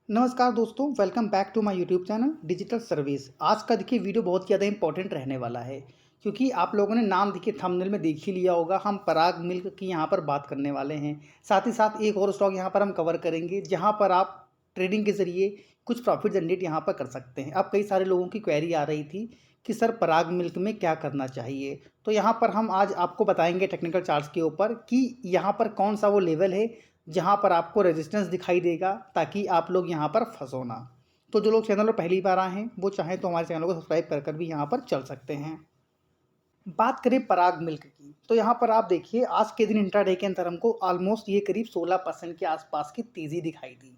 नमस्कार दोस्तों, welcome back to my YouTube channel digital service. आज का देखिए वीडियो बहुत ज़्यादा इंपॉर्टेंट रहने वाला है, क्योंकि आप लोगों ने नाम देखिए थंबनेल में देख ही लिया होगा। हम पराग मिल्क की यहाँ पर बात करने वाले हैं। साथ ही साथ एक और स्टॉक यहाँ पर हम कवर करेंगे, जहाँ पर आप ट्रेडिंग के ज़रिए कुछ प्रॉफिट जनरेट यहाँ पर कर सकते हैं। अब कई सारे लोगों की क्वेरी आ रही थी कि सर पराग मिल्क में क्या करना चाहिए, तो यहाँ पर हम आज आपको बताएंगे टेक्निकल चार्ट्स के ऊपर कि यहाँ पर कौन सा वो लेवल है जहाँ पर आपको रेजिस्टेंस दिखाई देगा, ताकि आप लोग यहाँ पर फंसो ना। तो जो लोग चैनल पर पहली बार आए हैं वो चाहें तो हमारे चैनल को सब्सक्राइब कर भी यहाँ पर चल सकते हैं। बात करें पराग मिल्क की, तो यहाँ पर आप देखिए आज के दिन इंट्राडे के अंदर हमको ऑलमोस्ट ये करीब 16% के आसपास की तेज़ी दिखाई दी।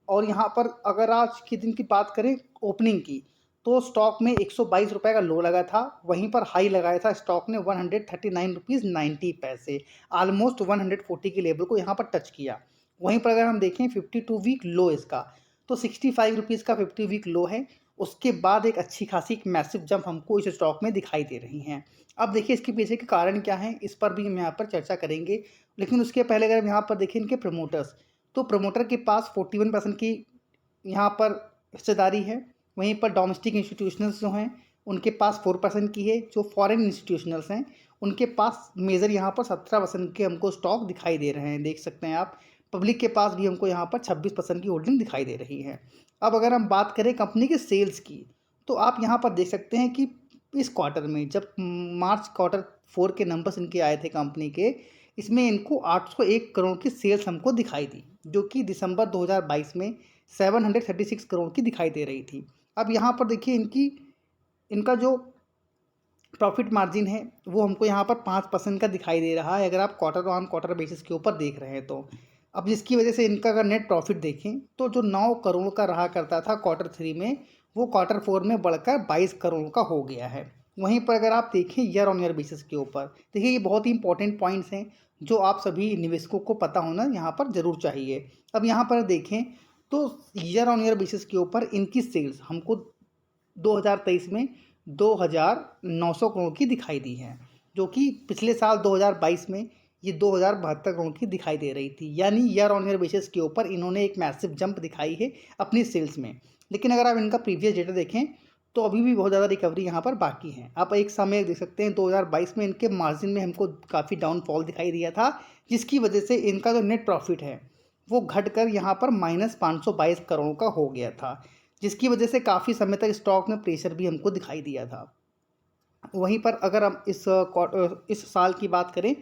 और यहाँ पर अगर आज के दिन की बात करें ओपनिंग की, तो स्टॉक में 122 रुपये का लो लगा था। वहीं पर हाई लगाया था स्टॉक ने 139 रुपीज़ 90 पैसे, ऑलमोस्ट 140 के लेवल को यहाँ पर टच किया। वहीं पर अगर हम देखें 52 वीक लो इसका, तो 65 रुपीज़ का 50 वीक लो है। उसके बाद एक अच्छी खासी एक मैसिव जंप हमको इस स्टॉक में दिखाई दे रही हैं। अब देखिए इसके पीछे के कारण क्या हैं, इस पर भी हम यहाँ पर चर्चा करेंगे। लेकिन उसके पहले अगर हम यहाँ पर देखें इनके प्रमोटर्स, तो प्रमोटर के पास 41% की यहाँ पर हिस्सेदारी है। वहीं पर डोमेस्टिक इंस्टीट्यूशनल्स जो हैं उनके पास 4% की है। जो फॉरेन इंस्टीट्यूशनल्स हैं उनके पास मेजर यहाँ पर 17% के हमको स्टॉक दिखाई दे रहे हैं, देख सकते हैं आप। पब्लिक के पास भी हमको यहाँ पर 26% की होल्डिंग दिखाई दे रही है। अब अगर हम बात करें कंपनी के सेल्स की, तो आप यहाँ पर देख सकते हैं कि इस क्वार्टर में जब मार्च क्वार्टर 4 के नंबर्स इनके आए थे कंपनी के, इसमें इनको 801 करोड़ की सेल्स हमको दिखाई दी, जो कि दिसंबर 2022 में 736 करोड़ की दिखाई दे रही थी। अब यहाँ पर देखिए इनका जो प्रॉफिट मार्जिन है वो हमको यहाँ पर 5% का दिखाई दे रहा है, अगर आप क्वार्टर ऑन क्वार्टर बेसिस के ऊपर देख रहे हैं तो। अब जिसकी वजह से इनका अगर नेट प्रॉफिट देखें तो जो 9 करोड़ का रहा करता था क्वार्टर 3 में, वो क्वार्टर 4 में बढ़कर 22 करोड़ का हो गया है। वहीं पर अगर आप देखें ईयर ऑन ईयर बेसिस के ऊपर, देखिए ये बहुत ही इंपॉर्टेंट पॉइंट्स हैं जो आप सभी निवेशकों को पता होना यहाँ पर ज़रूर चाहिए। अब यहाँ पर देखें तो ईयर ऑन ईयर बेसिस के ऊपर इनकी सेल्स हमको 2023 में 2,900 करोड़ की दिखाई दी है, जो कि पिछले साल 2022 में ये 2,072 करोड़ की दिखाई दे रही थी। यानी ईयर ऑन ईयर बेसिस के ऊपर इन्होंने एक मैसिव जंप दिखाई है अपनी सेल्स में। लेकिन अगर आप इनका प्रीवियस डेटा देखें तो अभी भी बहुत ज़्यादा रिकवरी यहाँ पर बाकी है। आप एक समय देख सकते हैं 2022 में इनके मार्जिन में हमको काफ़ी डाउनफॉल दिखाई दिया था, जिसकी वजह से इनका जो नेट प्रॉफिट है वो घटकर यहाँ पर -522 करोड़ का हो गया था, जिसकी वजह से काफ़ी समय तक स्टॉक में प्रेशर भी हमको दिखाई दिया था। वहीं पर अगर हम इस साल की बात करें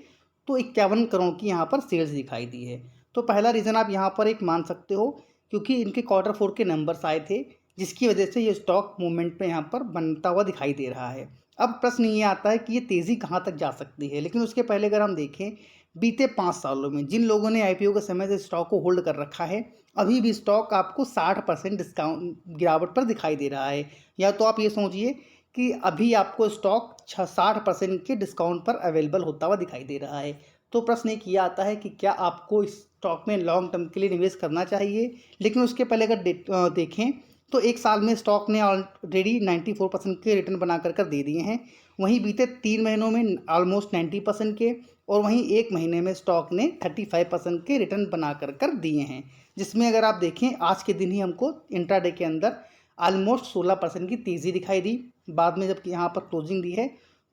तो 51 करोड़ की यहाँ पर सेल्स दिखाई दी है। तो पहला रीज़न आप यहाँ पर एक मान सकते हो, क्योंकि इनके क्वार्टर 4 के नंबर्स आए थे, जिसकी वजह से ये स्टॉक मूवमेंट पे यहाँ पर बनता हुआ दिखाई दे रहा है। अब प्रश्न ये आता है कि ये तेज़ी कहाँ तक जा सकती है, लेकिन उसके पहले अगर हम देखें बीते 5 सालों में जिन लोगों ने आईपीओ के समय से स्टॉक को होल्ड कर रखा है, अभी भी स्टॉक आपको 60% डिस्काउंट गिरावट पर दिखाई दे रहा है। या तो आप ये सोचिए कि अभी आपको स्टॉक 60% के डिस्काउंट पर अवेलेबल होता हुआ दिखाई दे रहा है। तो प्रश्न एक ये आता है कि क्या आपको इस स्टॉक में लॉन्ग टर्म के लिए निवेश करना चाहिए। लेकिन उसके पहले अगर देखें तो एक साल में स्टॉक ने ऑलरेडी 94% के रिटर्न बना कर दे दिए हैं। वहीं बीते 3 महीनों में ऑलमोस्ट 90% के, और वहीं एक महीने में स्टॉक ने 35% के रिटर्न बना कर दिए हैं। जिसमें अगर आप देखें आज के दिन ही हमको इंट्राडे के अंदर ऑलमोस्ट 16% की तेज़ी दिखाई दी। बाद में जब यहाँ पर क्लोजिंग दी है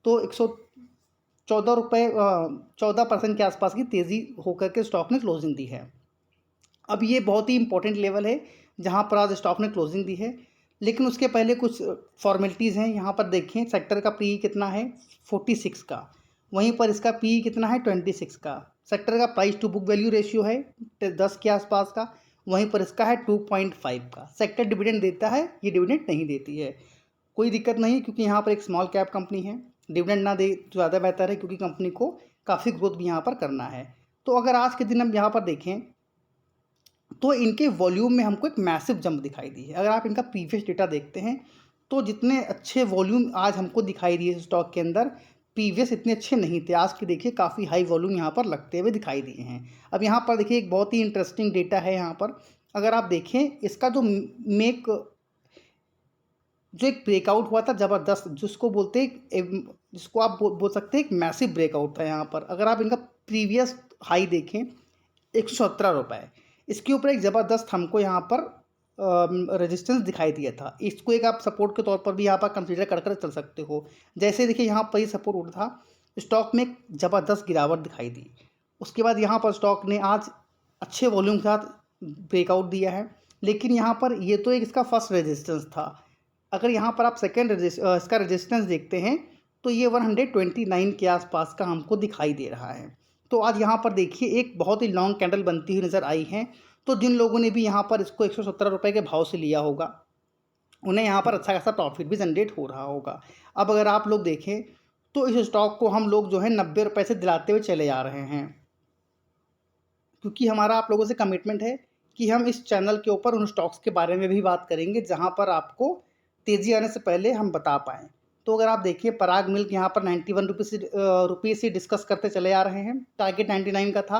तो 114 रुपये 14% के आसपास की तेज़ी होकर के स्टॉक ने क्लोजिंग दी है। अब ये बहुत ही इंपॉर्टेंट लेवल है जहाँ पर आज स्टॉक ने क्लोजिंग दी है। लेकिन उसके पहले कुछ फॉर्मेलिटीज़ हैं। यहाँ पर देखें सेक्टर का पी कितना है, 46 का। वहीं पर इसका पी कितना है, 26 का। सेक्टर का price to book value ratio है 10 के आसपास का। वहीं पर इसका है 2.5 का। सेक्टर डिविडेंड देता है, ये डिविडेंड नहीं देती है। कोई दिक्कत नहीं, क्योंकि यहाँ पर एक स्मॉल कैप कंपनी है। डिविडेंड ना दे तो ज़्यादा बेहतर है, क्योंकि कंपनी को काफ़ी ग्रोथ भी यहाँ पर करना है। तो अगर आज के दिन हम यहाँ पर देखें तो इनके वॉल्यूम में हमको एक मैसिव जंप दिखाई दी है। अगर आप इनका प्रीवियस डेटा देखते हैं तो जितने अच्छे वॉल्यूम आज हमको दिखाई दिए स्टॉक के अंदर, प्रीवियस इतने अच्छे नहीं थे। आज के देखिए काफ़ी हाई वॉल्यूम यहाँ पर लगते हुए दिखाई दिए हैं। अब यहाँ पर देखिए एक बहुत ही इंटरेस्टिंग डेटा है यहाँ पर। अगर आप देखें इसका जो एक ब्रेकआउट हुआ था ज़बरदस्त, जिसको बोलते हैं जिसको आप बोल सकते हैं एक मैसिव ब्रेकआउट था यहाँ पर। अगर आप इनका प्रीवियस हाई देखें 117 रुपये, इसके ऊपर एक ज़बरदस्त हमको यहाँ पर रेजिस्टेंस दिखाई दिया था, इसको एक आप सपोर्ट के तौर पर भी यहाँ पर कंसीडर कर चल सकते हो। जैसे देखिए यहाँ पर ये सपोर्ट उठा था, स्टॉक में एक ज़बरदस्त गिरावट दिखाई दी। उसके बाद यहाँ पर स्टॉक ने आज अच्छे वॉल्यूम के साथ ब्रेकआउट दिया है, लेकिन यहाँ पर ये तो एक इसका फर्स्ट रेजिस्टेंस था। अगर यहाँ पर आप सेकेंड इसका रेजिस्टेंस देखते हैं तो ये 129 के आसपास का हमको दिखाई दे रहा है। तो आज यहाँ पर देखिए एक बहुत ही लॉन्ग कैंडल बनती हुई नज़र आई है। तो जिन लोगों ने भी यहाँ पर इसको 117 रुपये के भाव से लिया होगा, उन्हें यहाँ पर अच्छा खासा प्रॉफिट भी जनरेट हो रहा होगा। अब अगर आप लोग देखें तो इस स्टॉक को हम लोग जो है 90 रुपये से दिलाते हुए चले आ रहे हैं, क्योंकि हमारा आप लोगों से कमिटमेंट है कि हम इस चैनल के ऊपर उन स्टॉक्स के बारे में भी बात करेंगे जहाँ पर आपको तेज़ी आने से पहले हम बता पाएँ। तो अगर आप देखिए पराग मिल्क यहाँ पर 91 रुपीज़ से डिस्कस करते चले आ रहे हैं। टारगेट 99 का था,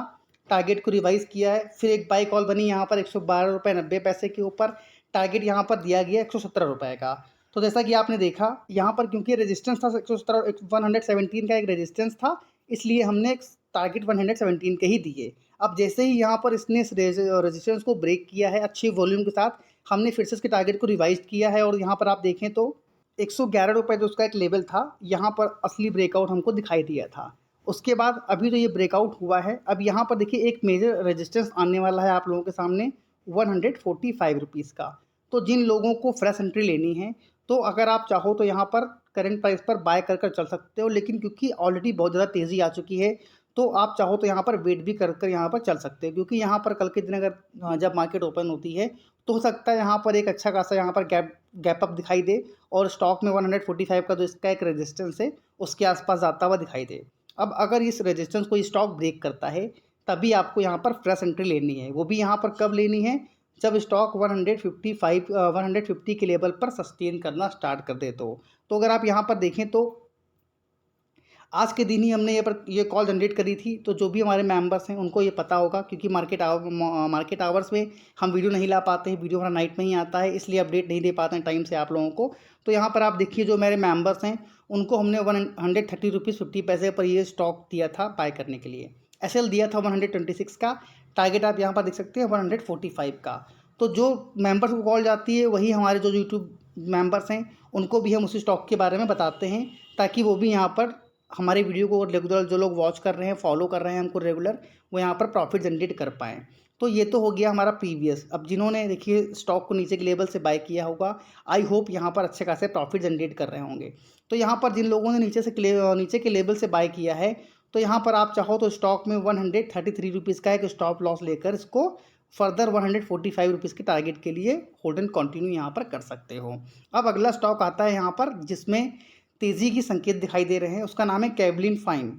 टारगेट को रिवाइज़ किया है, फिर एक बाई कॉल बनी यहाँ पर 112 रुपये 90 पैसे के ऊपर, टारगेट यहाँ पर दिया गया 117 रुपये का। तो जैसा कि आपने देखा यहाँ पर क्योंकि रेजिस्टेंस था 117 का एक रेजिस्टेंस था, इसलिए हमने टारगेट 117 के ही दिए। अब जैसे ही यहाँ पर इसने रेजिस्टेंस को ब्रेक किया है अच्छे वॉल्यूम के साथ, हमने फिर से इसके टारगेट को रिवाइज किया है और यहाँ पर आप देखें तो 111 रुपये जो उसका एक लेवल था, यहाँ पर असली ब्रेकआउट हमको दिखाई दिया था। उसके बाद अभी जो ये ब्रेकआउट हुआ है, अब यहाँ पर देखिए एक मेजर रेजिस्टेंस आने वाला है आप लोगों के सामने 145 रुपीज़ का। तो जिन लोगों को फ्रेश एंट्री लेनी है, तो अगर आप चाहो तो यहाँ पर करंट प्राइस पर बाय कर चल सकते हो, लेकिन क्योंकि ऑलरेडी बहुत ज़्यादा तेज़ी आ चुकी है तो आप चाहो तो यहाँ पर वेट भी कर यहाँ पर चल सकते हो, क्योंकि यहाँ पर कल के दिन अगर जब मार्केट ओपन होती है तो हो सकता है यहाँ पर एक अच्छा खासा यहाँ पर गैप अप दिखाई दे और स्टॉक में 145 का जो इसका एक रेजिस्टेंस है उसके आसपास जाता हुआ दिखाई दे। अब अगर इस रेजिस्टेंस को स्टॉक ब्रेक करता है तभी आपको यहाँ पर फ्रेश एंट्री लेनी है। वो भी यहाँ पर कब लेनी है, जब स्टॉक 150 के लेवल पर सस्टेन करना स्टार्ट कर दे। तो अगर आप यहाँ पर देखें तो आज के दिन ही हमने ये कॉल जनरेट करी थी। तो जो भी हमारे मेंबर्स हैं उनको ये पता होगा, क्योंकि मार्केट आवर्स में हम वीडियो नहीं ला पाते हैं, वीडियो हमारा नाइट में ही आता है, इसलिए अपडेट नहीं दे पाते हैं टाइम से आप लोगों को। तो यहाँ पर आप देखिए जो मेरे मेंबर्स हैं उनको हमने 130 रुपीज़ 50 पैसे पर ये स्टॉक दिया था बाय करने के लिए। SL दिया था 126 का, टारगेट आप यहाँ पर देख सकते हैं 145 का। तो जो मेंबर्स को कॉल जाती है वही हमारे जो यूट्यूब मेंबर्स हैं उनको भी हम उसी स्टॉक के बारे में बताते हैं, ताकि वो भी यहाँ पर हमारे वीडियो को रेगुलर जो लोग वॉच कर रहे हैं, फॉलो कर रहे हैं हमको रेगुलर, वो यहाँ पर प्रॉफिट जनरेट कर पाएँ। तो ये तो हो गया हमारा प्रीवियस। अब जिन्होंने देखिए स्टॉक को नीचे के लेवल से बाय किया होगा, आई होप यहाँ पर अच्छे खासे प्रॉफिट जनरेट कर रहे होंगे। तो यहाँ पर जिन लोगों ने नीचे के लेवल से बाय किया है, तो यहाँ पर आप चाहो तो स्टॉक में 133 रुपीज़ का एक स्टॉप लॉस लेकर इसको फर्दर 145 रुपीज़ के टारगेट के लिए होल्ड एंड कंटिन्यू यहाँ पर कर सकते हो। अब अगला स्टॉक आता है यहाँ पर जिसमें तेज़ी की संकेत दिखाई दे रहे हैं, उसका नाम है कैमलिन फाइन।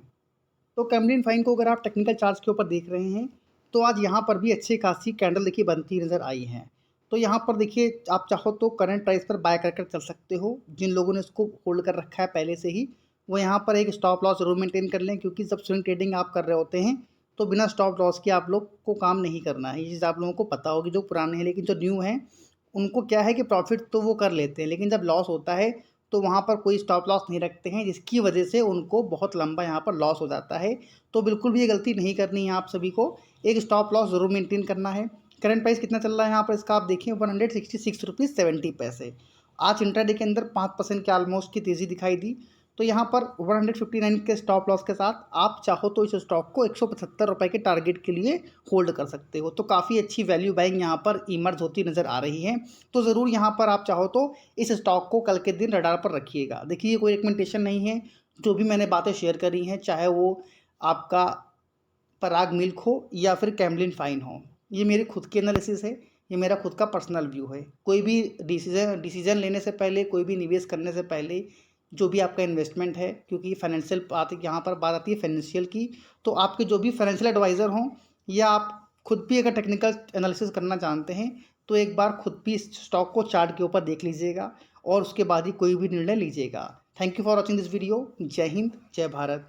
तो कैमलिन फाइन को अगर आप टेक्निकल चार्ट्स के ऊपर देख रहे हैं तो आज यहाँ पर भी अच्छी खासी कैंडल देखिए बनती नज़र आई है। तो यहाँ पर देखिए आप चाहो तो करंट प्राइस पर बाय कर चल सकते हो। जिन लोगों ने इसको होल्ड कर रखा है पहले से ही, वो यहाँ पर एक स्टॉप लॉस जरूर मेंटेन कर लें, क्योंकि जब स्विंग ट्रेडिंग आप कर रहे होते हैं तो बिना स्टॉप लॉस के आप लोग को काम नहीं करना है। ये चीज़ आप लोगों को पता होगी जो पुराने हैं, लेकिन जो न्यू हैं उनको क्या है कि प्रॉफिट तो वो कर लेते हैं, लेकिन जब लॉस होता है तो वहाँ पर कोई स्टॉप लॉस नहीं रखते हैं, जिसकी वजह से उनको बहुत लंबा यहाँ पर लॉस हो जाता है। तो बिल्कुल भी ये गलती नहीं करनी है आप सभी को, एक स्टॉप लॉस ज़रूर मेंटेन करना है। करंट प्राइस कितना चल रहा है यहाँ पर इसका आप देखिए 166 रुपीज़ 70 पैसे। आज इंट्राडे के अंदर 5% के ऑलमोस्ट की तेज़ी दिखाई दी। तो यहाँ पर 159 के स्टॉप लॉस के साथ आप चाहो तो इस स्टॉक को 175 रुपये के टारगेट के लिए होल्ड कर सकते हो। तो काफ़ी अच्छी वैल्यू बाइंग यहाँ पर इमर्ज होती नज़र आ रही है। तो ज़रूर यहाँ पर आप चाहो तो इस स्टॉक को कल के दिन रडार पर रखिएगा। देखिए कोई रिकमेंडेशन नहीं है, जो भी मैंने बातें शेयर करी हैं, चाहे वो आपका पराग मिल्क हो या फिर कैमलिन फाइन हो, ये मेरी खुद की एनालिसिस है, ये मेरा खुद का पर्सनल व्यू है। कोई भी डिसीजन लेने से पहले, कोई भी निवेश करने से पहले, जो भी आपका इन्वेस्टमेंट है, क्योंकि फाइनेंशियल बात यहाँ पर बात आती है फाइनेंशियल की, तो आपके जो भी फाइनेंशियल एडवाइज़र हों या आप खुद भी अगर टेक्निकल एनालिसिस करना जानते हैं तो एक बार खुद भी इस स्टॉक को चार्ट के ऊपर देख लीजिएगा और उसके बाद ही कोई भी निर्णय लीजिएगा। Thank you for watching this video. जय हिंद, जय भारत।